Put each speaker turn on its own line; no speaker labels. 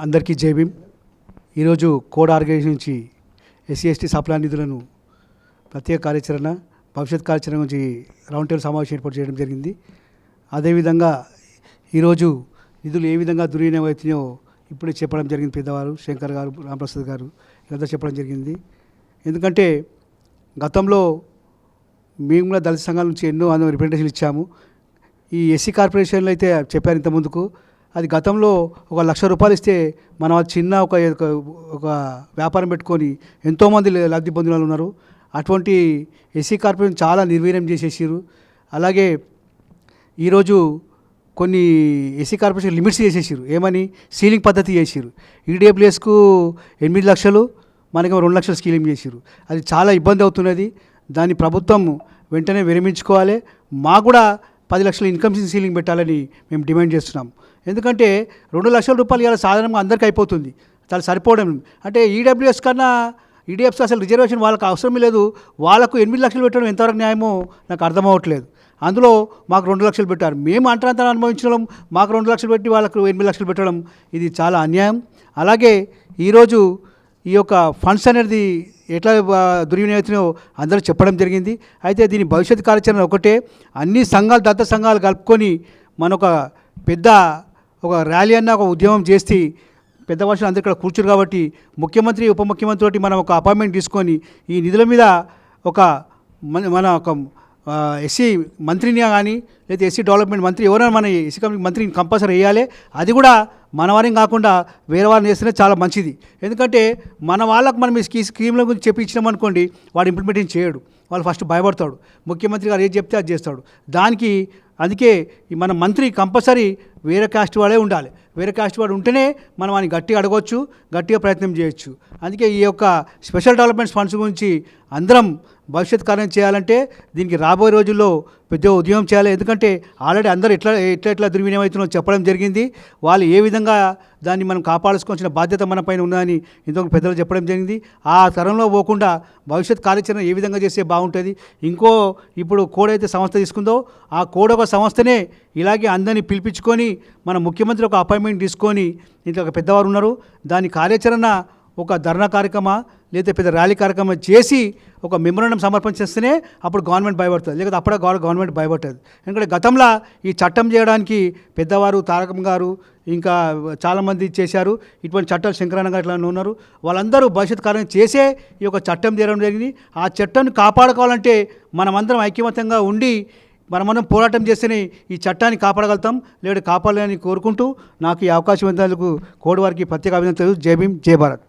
అందరికీ జై భీమ్. ఈరోజు కోడ్ ఆర్గనైజేషన్ నుంచి ఎస్సీ ఎస్టీ సప్లా నిధులను ప్రత్యేక కార్యాచరణ భవిష్యత్ కార్యాచరణ గురించి రౌండ్ టేబుల్ సమావేశం ఏర్పాటు చేయడం జరిగింది. అదేవిధంగా ఈరోజు నిధులు ఏ విధంగా దుర్వినియోగం అవుతున్నాయో ఇప్పుడే చెప్పడం జరిగింది. పెద్దవారు శంకర్ గారు, రామప్రసాద్ గారు ఇదంతా చెప్పడం జరిగింది. ఎందుకంటే గతంలో మేము కూడా దళిత సంఘాల నుంచి ఎన్నో రిప్రజెంటేషన్లు ఇచ్చాము. ఈ ఎస్సీ కార్పొరేషన్లో అయితే చెప్పారు ఇంత ముందుకు, అది గతంలో ₹1,00,000 ఇస్తే మనం చిన్న ఒక వ్యాపారం పెట్టుకొని ఎంతోమంది లబ్ధి పొందిన వాళ్ళు ఉన్నారు. అటువంటి ఎస్సీ కార్పొరేషన్ చాలా నిర్వీర్యం చేసేసారు. అలాగే ఈరోజు కొన్ని ఎస్సీ కార్పొరేషన్ లిమిట్స్ చేసేసారు. ఏమని సీలింగ్ పద్ధతి చేసారు. ఈడబ్ల్యూఎస్కు 8 లక్షలు, మనకి 2 లక్షలు స్కీలింగ్ చేసారు. అది చాలా ఇబ్బంది అవుతున్నది. దాన్ని ప్రభుత్వం వెంటనే విరమించుకోవాలి. మాకు కూడా 10 లక్షల ఇన్కమ్ సీలింగ్ పెట్టాలని మేము డిమాండ్ చేస్తున్నాం. ఎందుకంటే ₹2 లక్షల ఇలా సాధారణంగా అందరికీ అయిపోతుంది. చాలా సరిపోవడం. అంటే ఈడబ్ల్యూఎస్ కన్నా ఈడీఎఫ్స్ అసలు రిజర్వేషన్ వాళ్ళకి అవసరం లేదు. వాళ్ళకు 8 లక్షలు పెట్టడం ఎంతవరకు న్యాయమో నాకు అర్థమవ్వట్లేదు. అందులో మాకు 2 లక్షలు పెట్టారు. మేము అంతరంతా అనుభవించడం, మాకు 2 లక్షలు పెట్టి వాళ్ళకు 8 లక్షలు పెట్టడం ఇది చాలా అన్యాయం. అలాగే ఈరోజు ఈ యొక్క ఫండ్స్ అనేది ఎట్లా దుర్వినియోగమో అందరూ చెప్పడం జరిగింది. అయితే దీని భవిష్యత్ కార్యాచరణ ఒకటే, అన్ని సంఘాలు దత్త సంఘాలు కలుపుకొని మనొక పెద్ద ఒక ర్యాలీ అన్న ఒక ఉద్యమం చేసి పెద్ద వర్షాలు అందరూ ఇక్కడ కూర్చురు కాబట్టి ముఖ్యమంత్రి ఉప ముఖ్యమంత్రి తోటి మనం ఒక అపాయింట్మెంట్ తీసుకొని ఈ నిధుల మీద మన ఒక ఎస్సీ మంత్రిని కానీ లేదా ఎస్సీ డెవలప్మెంట్ మంత్రి ఎవరైనా మన ఎస్సీ మంత్రిని కంపల్సరీ వేయాలి. అది కూడా మన వారిని కాకుండా వేరే వారిని వేస్తేనే చాలా మంచిది. ఎందుకంటే మన వాళ్ళకు మనం ఈ స్కీమ్ల గురించి చెప్పి ఇచ్చినాం అనుకోండి, వాడు ఇంప్లిమెంటేషన్ చేయడు. వాళ్ళు ఫస్ట్ భయపడతాడు. ముఖ్యమంత్రి గారు ఏది చెప్తే అది చేస్తాడు. అందుకే మన మంత్రి కంపల్సరీ వేరే కాస్ట్ వాడే ఉండాలి. వేరే కాస్ట్ వాడు ఉంటేనే మనం వాడిని గట్టిగా అడగవచ్చు, గట్టిగా ప్రయత్నం చేయొచ్చు. అందుకే ఈ యొక్క స్పెషల్ డెవలప్మెంట్ ఫండ్స్ గురించి అందరం భవిష్యత్ కార్యం చేయాలంటే దీనికి రాబోయే రోజుల్లో పెద్ద ఉద్యమం చేయాలి. ఎందుకంటే ఆల్రెడీ అందరూ ఎట్లా దుర్వినియోగం అవుతుందో చెప్పడం జరిగింది. వాళ్ళు ఏ విధంగా దాన్ని మనం కాపాడుకోవాల్సిన బాధ్యత మన పైన ఉందని ఇంతకు పెద్దలు చెప్పడం జరిగింది. ఆ తరంలో పోకుండా భవిష్యత్ కార్యాచరణ ఏ విధంగా చేస్తే బాగుంటుంది. ఇప్పుడు కోడ్ అయితే సంస్థ తీసుకుందో ఆ కోడ్ ఒక సంస్థనే ఇలాగే అందరినీ పిలిపించుకొని మన ముఖ్యమంత్రి ఒక అపాయింట్మెంట్ తీసుకొని ఇంట్లో ఒక పెద్దవారు ఉన్నారు. దాని కార్యాచరణ ఒక ధర్నా కార్యక్రమం లేదా పెద్ద ర్యాలీ కార్యక్రమం చేసి ఒక మెమోరాండం సమర్పించేస్తేనే అప్పుడు గవర్నమెంట్ భయపడుతుంది. లేకపోతే అప్పుడే గవర్నమెంట్ భయపడుతుంది. ఎందుకంటే గతంలో ఈ చట్టం చేయడానికి పెద్దవారు తారకం గారు ఇంకా చాలామంది చేశారు. ఇటువంటి చట్టాలు శంకరన్న గారు ఇట్లా ఉన్నారు. వాళ్ళందరూ భవిష్యత్ కార్యం చేసే ఈ యొక్క చట్టం చేయడం జరిగింది. ఆ చట్టాన్ని కాపాడుకోవాలంటే మనమందరం ఐక్యమత్యంగా ఉండి మనమందరం పోరాటం చేస్తేనే ఈ చట్టాన్ని కాపాడగలుగుతాం. లేదా కాపాడాలని కోరుకుంటూ నాకు ఈ అవకాశం ఇచ్చినందుకు కోడ్ వారికి ప్రత్యేక అభినందనలు. జై భీమ్, జై భారత్.